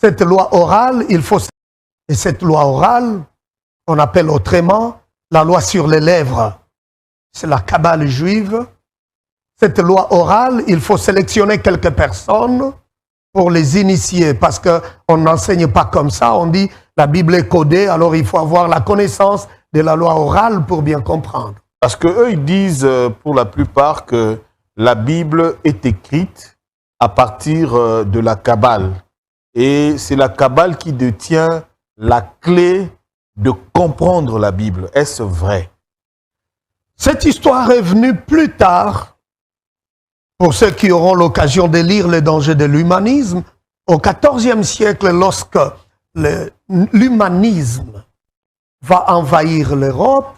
Cette loi orale, il faut... Et cette loi orale, on appelle autrement la loi sur les lèvres. C'est la Kabbale juive. Cette loi orale, il faut sélectionner quelques personnes pour les initier, parce qu'on n'enseigne pas comme ça. On dit la Bible est codée, alors il faut avoir la connaissance de la loi orale pour bien comprendre. Parce qu'eux, ils disent pour la plupart que la Bible est écrite à partir de la Kabbale. Et c'est la Kabbale qui détient la clé de comprendre la Bible. Est-ce vrai? Cette histoire est venue plus tard, pour ceux qui auront l'occasion de lire Les dangers de l'humanisme, au XIVe siècle, lorsque l'humanisme va envahir l'Europe,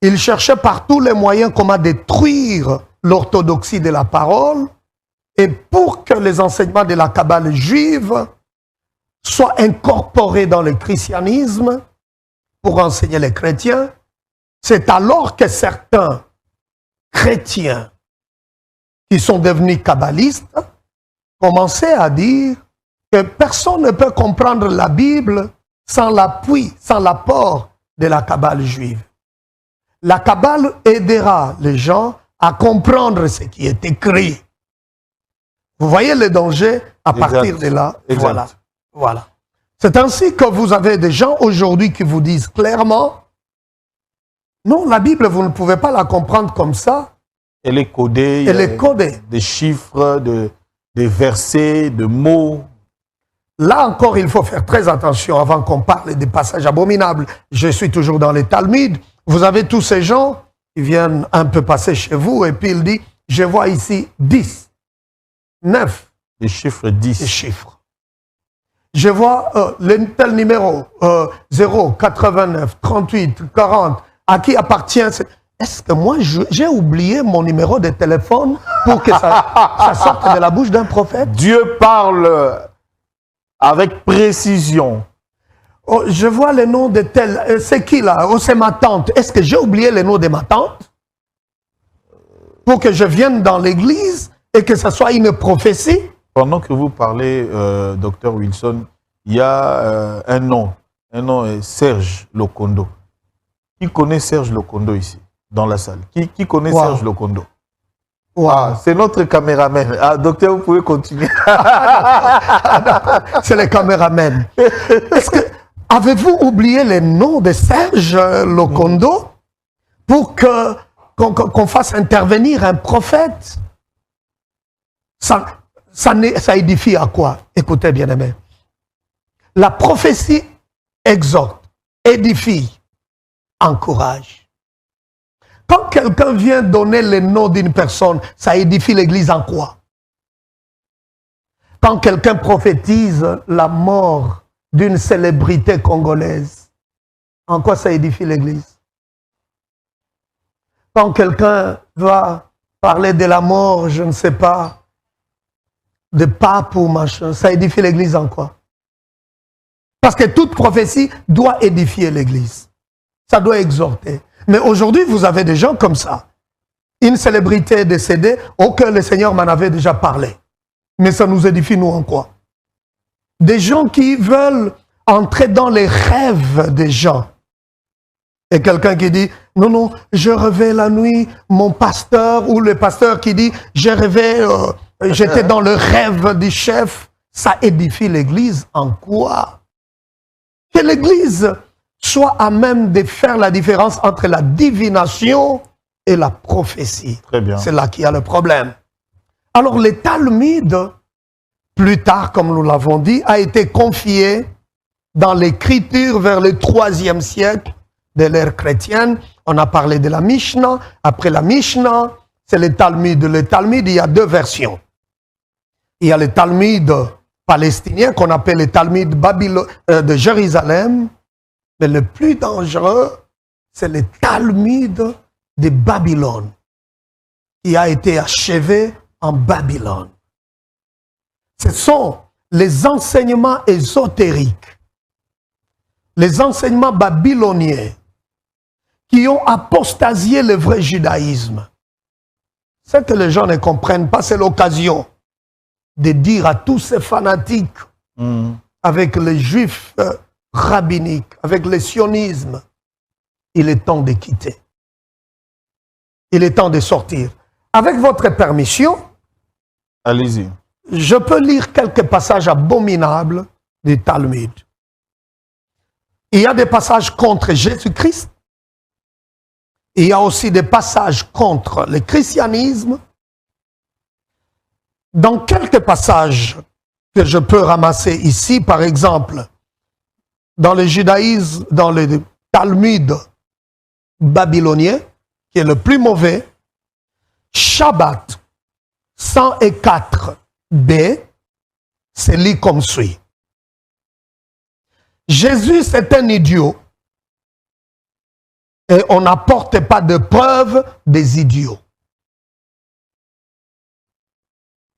il cherchait par tous les moyens comment détruire l'orthodoxie de la parole, et pour que les enseignements de la Kabbale juive soient incorporés dans le christianisme, pour enseigner les chrétiens, c'est alors que certains chrétiens qui sont devenus kabbalistes commençaient à dire que personne ne peut comprendre la Bible sans l'appui, sans l'apport de la Kabbale juive. La Kabbale aidera les gens à comprendre ce qui est écrit. Vous voyez le danger à partir de là. Voilà. Voilà. C'est ainsi que vous avez des gens aujourd'hui qui vous disent clairement, non, la Bible, vous ne pouvez pas la comprendre comme ça. Elle est codée. Elle est codée. Des chiffres, des versets, de mots. Là encore, il faut faire très attention avant qu'on parle des passages abominables. Je suis toujours dans les Talmuds. Vous avez tous ces gens qui viennent un peu passer chez vous et puis il dit, je vois ici 10, 9. Les chiffres 10. Les chiffres. Je vois tel numéro, 0, 89, 38, 40. À qui appartient? Est-ce que moi, j'ai oublié mon numéro de téléphone pour que ça sorte de la bouche d'un prophète? Dieu parle avec précision. Oh, je vois le nom de tel... c'est qui là? Oh, c'est ma tante. Est-ce que j'ai oublié le nom de ma tante? Pour que je vienne dans l'église et que ça soit une prophétie? Pendant que vous parlez, Dr Wilson, il y a un nom est Serge Lokondo. Qui connaît Serge Lokondo ici, dans la salle? Qui connaît Serge Lokondo? Ah, c'est notre caméraman. Ah, docteur, vous pouvez continuer. C'est le caméraman. Avez-vous oublié le nom de Serge Lokondo pour qu'on fasse intervenir un prophète? Ça édifie à quoi? Écoutez, bien-aimés. La prophétie exhorte, édifie, encourage. Quand quelqu'un vient donner le nom d'une personne, ça édifie l'Église en quoi? Quand quelqu'un prophétise la mort d'une célébrité congolaise, en quoi ça édifie l'Église? Quand quelqu'un va parler de la mort, je ne sais pas, de pape ou machin, ça édifie l'Église en quoi? Parce que toute prophétie doit édifier l'Église. Ça doit exhorter. Mais aujourd'hui, vous avez des gens comme ça. Une célébrité décédée, que le Seigneur m'en avait déjà parlé. Mais ça nous édifie, nous, en quoi? Des gens qui veulent entrer dans les rêves des gens. Et quelqu'un qui dit, non, non, je rêvais la nuit, mon pasteur, ou le pasteur qui dit, je rêvais, j'étais dans le rêve du chef. Ça édifie l'Église en quoi? Que l'Église soit à même de faire la différence entre la divination et la prophétie. Très bien. C'est là qu'il y a le problème. Alors, les Talmuds, plus tard, comme nous l'avons dit, a été confié dans l'écriture vers le 3e siècle de l'ère chrétienne. On a parlé de la Mishnah. Après la Mishnah, c'est le Talmud. Le Talmud, il y a deux versions. Il y a le Talmud palestinien qu'on appelle le Talmud de Jérusalem. Mais le plus dangereux, c'est le Talmud de Babylone, qui a été achevé en Babylone. Ce sont les enseignements ésotériques, les enseignements babyloniens, qui ont apostasié le vrai judaïsme. Ce que les gens ne comprennent pas, c'est l'occasion de dire à tous ces fanatiques avec les juifs rabbiniques, avec le sionisme, il est temps de quitter. Il est temps de sortir. Avec votre permission, allez-y. Je peux lire quelques passages abominables du Talmud. Il y a des passages contre Jésus-Christ. Il y a aussi des passages contre le christianisme. Dans quelques passages que je peux ramasser ici, par exemple, dans le judaïsme, dans le Talmud babylonien, qui est le plus mauvais, Shabbat 104b, c'est lu comme suit. Jésus, c'est un idiot. Et on n'apporte pas de preuves des idiots.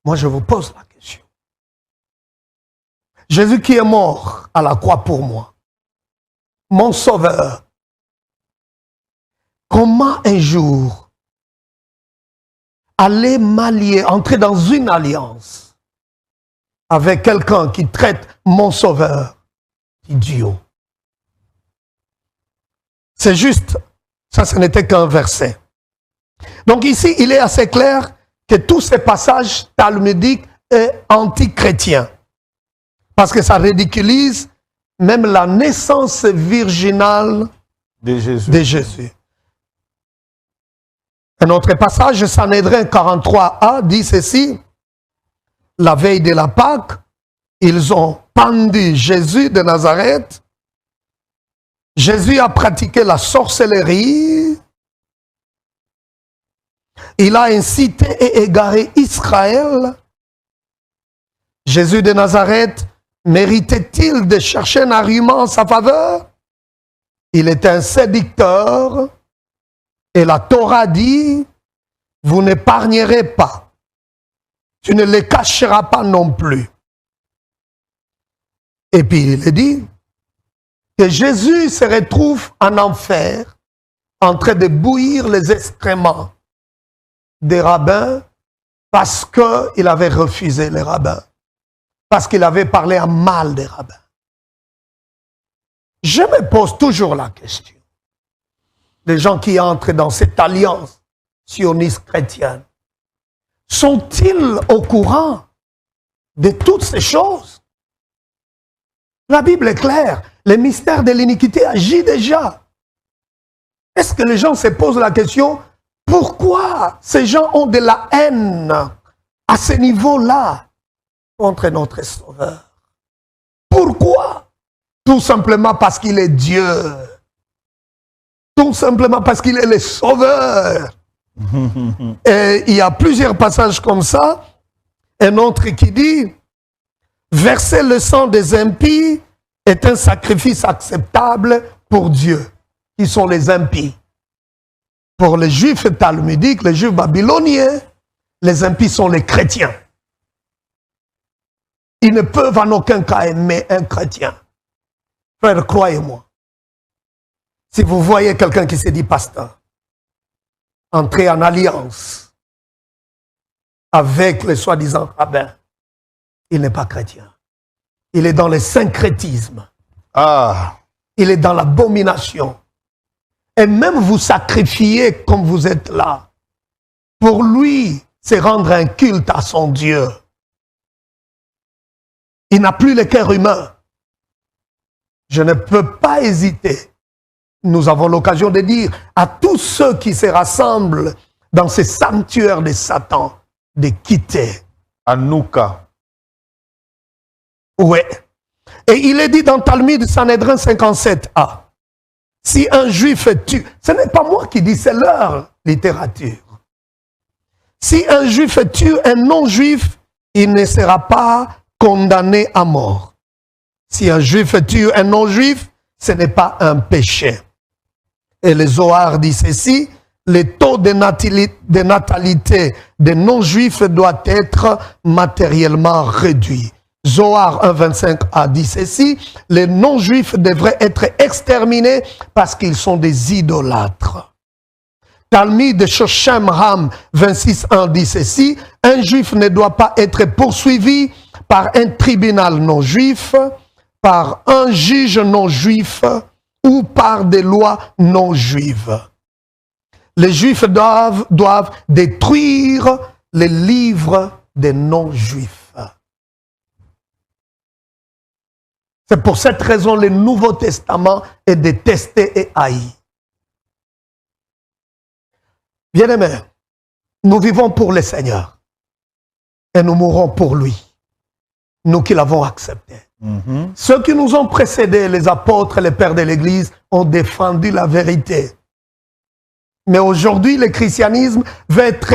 Moi, je vous pose la question. Jésus qui est mort à la croix pour moi, mon sauveur, comment un jour aller m'allier, entrer dans une alliance avec quelqu'un qui traite mon sauveur d'idiot? C'est juste, ça ce n'était qu'un verset. Donc ici, il est assez clair que tous ces passages talmudiques est anti-chrétien. Parce que ça ridiculise même la naissance virginale de Jésus. Un autre passage, Sanhédrin 43a, dit ceci. La veille de la Pâque, ils ont pendu Jésus de Nazareth. Jésus a pratiqué la sorcellerie. Il a incité et égaré Israël. Jésus de Nazareth méritait-il de chercher un argument en sa faveur? Il était un séducteur. Et la Torah dit, vous n'épargnerez pas. Tu ne les cacheras pas non plus. Et puis il dit que Jésus se retrouve en enfer en train de bouillir les excréments des rabbins parce qu'il avait refusé les rabbins. Parce qu'il avait parlé en mal des rabbins. Je me pose toujours la question. Les gens qui entrent dans cette alliance sioniste chrétienne, sont-ils au courant de toutes ces choses? La Bible est claire. Le mystère de l'iniquité agit déjà. Est-ce que les gens se posent la question, pourquoi ces gens ont de la haine à ce niveau-là contre notre Sauveur? Pourquoi? Tout simplement parce qu'il est Dieu. Tout simplement parce qu'il est le Sauveur. Et il y a plusieurs passages comme ça. Un autre qui dit, verser le sang des impies est un sacrifice acceptable pour Dieu, qui sont les impies. Pour les juifs talmudiques, les juifs babyloniens, les impies sont les chrétiens. Ils ne peuvent en aucun cas aimer un chrétien. Frère, croyez-moi, si vous voyez quelqu'un qui se dit pasteur, entrer en alliance avec les soi-disant rabbins, il n'est pas chrétien. Il est dans le syncrétisme. Il est dans l'abomination. Et même vous sacrifier comme vous êtes là, pour lui, c'est rendre un culte à son Dieu. Il n'a plus le cœur humain. Je ne peux pas hésiter. Nous avons l'occasion de dire à tous ceux qui se rassemblent dans ces sanctuaires de Satan de quitter. Anouka. Oui. Et il est dit dans Talmud Sanhédrin 57a, si un juif tue, ce n'est pas moi qui dis, c'est leur littérature. Si un juif tue un non-juif, il ne sera pas condamné à mort. Si un juif tue un non-juif, ce n'est pas un péché. Et le Zohar dit ceci, le taux de natalité des non-juifs doit être matériellement réduit. Zohar 1.25a dit ceci, les non-juifs devraient être exterminés parce qu'ils sont des idolâtres. Talmud de Shoshem Ram 26.1 dit ceci, un juif ne doit pas être poursuivi par un tribunal non-juif par un juge non juif ou par des lois non juives. Les Juifs doivent détruire les livres des non-Juifs. C'est pour cette raison le Nouveau Testament est détesté et haï. Bien-aimés, nous vivons pour le Seigneur et nous mourrons pour lui, nous qui l'avons accepté. Ceux qui nous ont précédés, les apôtres, les pères de l'Église, ont défendu la vérité. Mais aujourd'hui, le christianisme veut être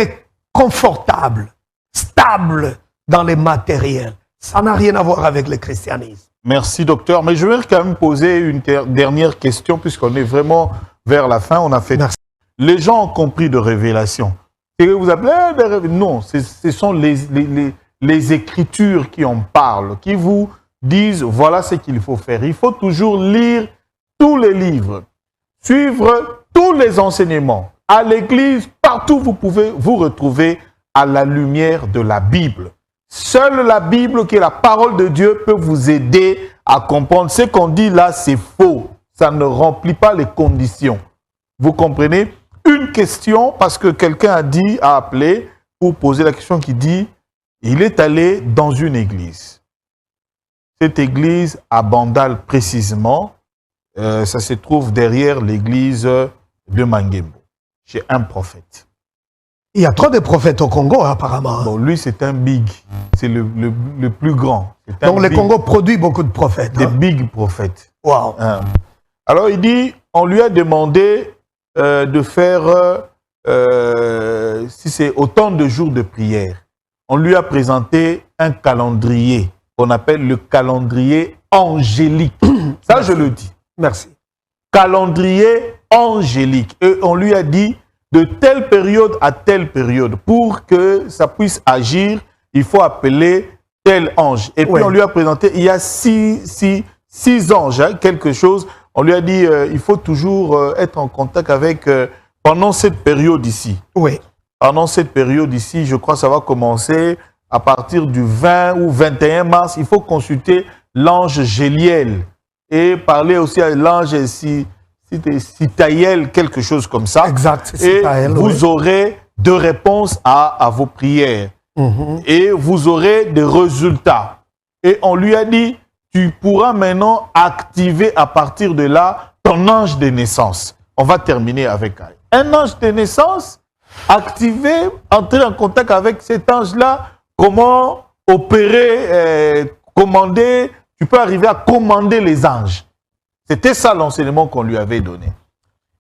confortable, stable dans les matériels. Ça n'a rien à voir avec le christianisme. Merci, docteur. Mais je vais quand même poser une dernière question, puisqu'on est vraiment vers la fin. On a fait. Merci. Les gens ont compris de révélation. C'est que vous appelez non, ce sont les Écritures qui en parlent, qui vous disent voilà ce qu'il faut faire. Il faut toujours lire tous les livres, suivre tous les enseignements. À l'église, partout vous pouvez vous retrouver à la lumière de la Bible. Seule la Bible, qui est la parole de Dieu, peut vous aider à comprendre. Ce qu'on dit là, c'est faux. Ça ne remplit pas les conditions. Vous comprenez? Une question, parce que quelqu'un a appelé pour poser la question qui dit, il est allé dans une église. Cette église à Bandal précisément, ça se trouve derrière l'église de Mangembo, chez un prophète. Il y a trop de prophètes au Congo, apparemment. Bon, lui, c'est un big. C'est le plus grand. Donc, le Congo produit beaucoup de prophètes. Des big prophètes. Wow. Alors, il dit, on lui a demandé de faire, si c'est autant de jours de prière. On lui a présenté un calendrier qu'on appelle le calendrier angélique. Ça, merci. Je le dis. Merci. Calendrier angélique. Et on lui a dit, de telle période à telle période, pour que ça puisse agir, il faut appeler tel ange. Et puis on lui a présenté, il y a six anges, hein, quelque chose. On lui a dit, il faut toujours être en contact avec, pendant cette période ici. Oui. Pendant cette période ici, je crois que ça va commencer à partir du 20 ou 21 mars. Il faut consulter l'ange Géliel et parler aussi à l'ange Sitaïel, quelque chose comme ça. Exact. Et vous aurez de réponses à vos prières. Et vous aurez des résultats. Et on lui a dit, tu pourras maintenant activer à partir de là ton ange de naissance. On va terminer avec un ange de naissance, activer, entrer en contact avec cet ange-là, comment opérer, commander, tu peux arriver à commander les anges. C'était ça l'enseignement qu'on lui avait donné.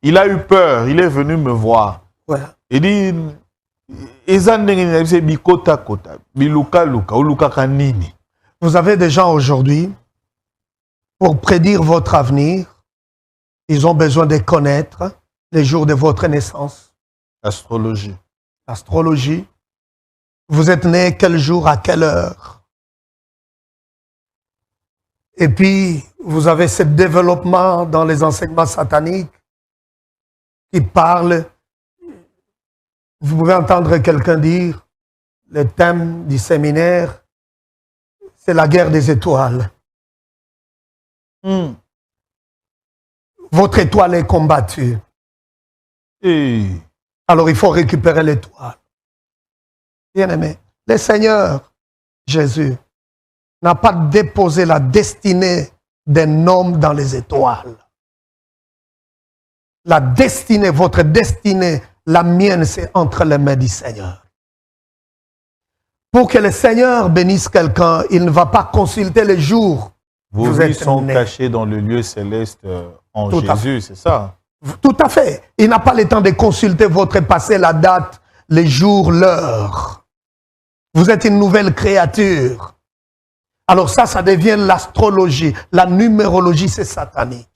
Il a eu peur, il est venu me voir. Ouais. Il dit, vous avez des gens aujourd'hui, pour prédire votre avenir, ils ont besoin de connaître les jours de votre naissance. Astrologie. Astrologie. Vous êtes né quel jour, à quelle heure? Et puis, vous avez ce développement dans les enseignements sataniques qui parlent. Vous pouvez entendre quelqu'un dire, le thème du séminaire, c'est la guerre des étoiles. Votre étoile est combattue. Alors, il faut récupérer l'étoile. Bien-aimé, le Seigneur Jésus n'a pas déposé la destinée d'un homme dans les étoiles. La destinée, votre destinée, la mienne, c'est entre les mains du Seigneur. Pour que le Seigneur bénisse quelqu'un, il ne va pas consulter les jours. Vos vies sont cachées dans le lieu céleste en Jésus, c'est ça? Tout à fait. Il n'a pas le temps de consulter votre passé, la date, les jours, l'heure. Vous êtes une nouvelle créature. Alors ça devient l'astrologie. La numérologie, c'est satanique.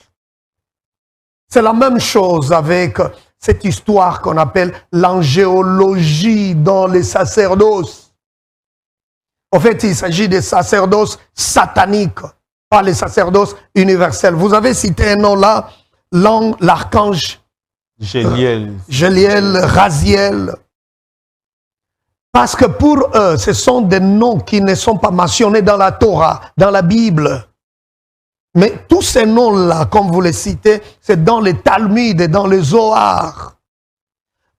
C'est la même chose avec cette histoire qu'on appelle l'angéologie dans les sacerdoces. En fait, il s'agit des sacerdoces sataniques, pas les sacerdoces universels. Vous avez cité un nom là, l'archange Géliel, Raziel. Parce que pour eux, ce sont des noms qui ne sont pas mentionnés dans la Torah, dans la Bible. Mais tous ces noms-là, comme vous les citez, c'est dans les Talmuds et dans les Zohar.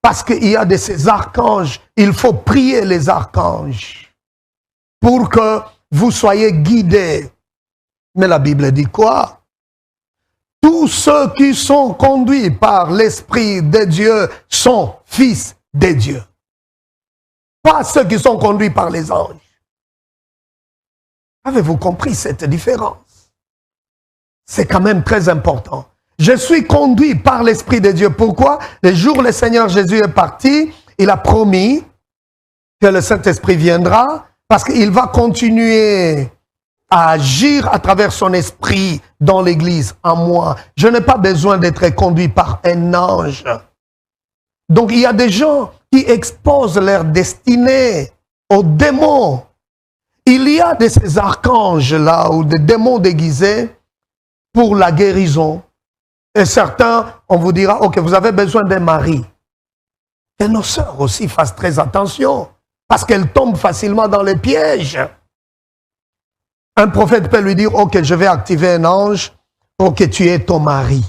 Parce qu'il y a de ces archanges, il faut prier les archanges pour que vous soyez guidés. Mais la Bible dit quoi? Tous ceux qui sont conduits par l'Esprit de Dieu sont fils de Dieu. Pas ceux qui sont conduits par les anges. Avez-vous compris cette différence? C'est quand même très important. Je suis conduit par l'Esprit de Dieu. Pourquoi? Le jour où le Seigneur Jésus est parti, il a promis que le Saint-Esprit viendra parce qu'il va continuer à agir à travers son esprit dans l'Église, en moi. Je n'ai pas besoin d'être conduit par un ange. Donc il y a des gens qui exposent leur destinée aux démons. Il y a de ces archanges-là ou des démons déguisés pour la guérison. Et certains, on vous dira, ok, vous avez besoin d'un mari. Et nos sœurs aussi fassent très attention, parce qu'elles tombent facilement dans les pièges. Un prophète peut lui dire, ok, je vais activer un ange pour que tu aies ton mari.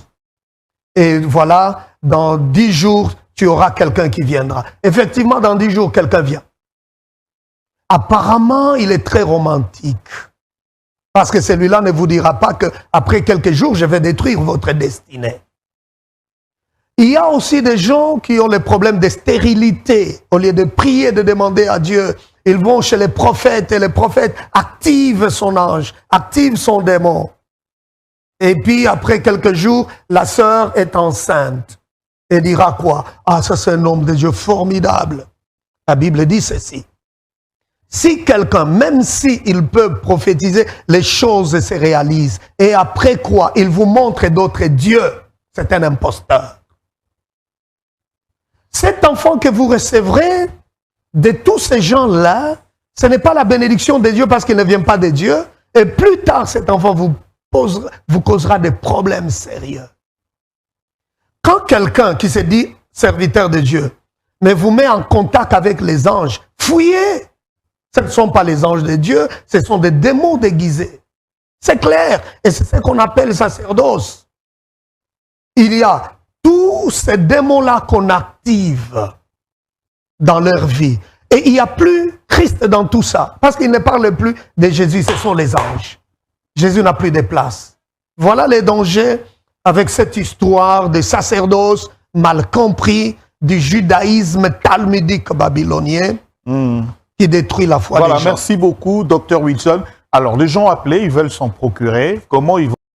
Et voilà, dans 10 jours, tu auras quelqu'un qui viendra. Effectivement, dans 10 jours, quelqu'un vient. Apparemment, il est très romantique. Parce que celui-là ne vous dira pas qu'après quelques jours, je vais détruire votre destinée. Il y a aussi des gens qui ont les problèmes de stérilité. Au lieu de prier, de demander à Dieu, ils vont chez les prophètes et les prophètes activent son ange, activent son démon. Et puis, après quelques jours, la sœur est enceinte. Et dira quoi? Ah, ça c'est un homme de Dieu formidable. La Bible dit ceci. Si quelqu'un, même s'il peut prophétiser, les choses se réalisent. Et après quoi, il vous montre d'autres dieux. C'est un imposteur. Cet enfant que vous recevrez de tous ces gens-là, ce n'est pas la bénédiction de Dieu parce qu'il ne vient pas de Dieu. Et plus tard, cet enfant vous causera des problèmes sérieux. Quand quelqu'un qui se dit serviteur de Dieu, mais vous met en contact avec les anges, fouillez. Ce ne sont pas les anges de Dieu, ce sont des démons déguisés. C'est clair. Et c'est ce qu'on appelle sacerdoce. Il y a tous ces démons-là qu'on active dans leur vie. Et il n'y a plus Christ dans tout ça. Parce qu'il ne parle plus de Jésus, ce sont les anges. Jésus n'a plus de place. Voilà les dangers avec cette histoire de sacerdoce mal compris, du judaïsme talmudique babylonien. Qui détruit la foi des gens. Voilà, merci beaucoup, Dr Wilson. Alors, les gens appelés, ils veulent s'en procurer. Comment ils vont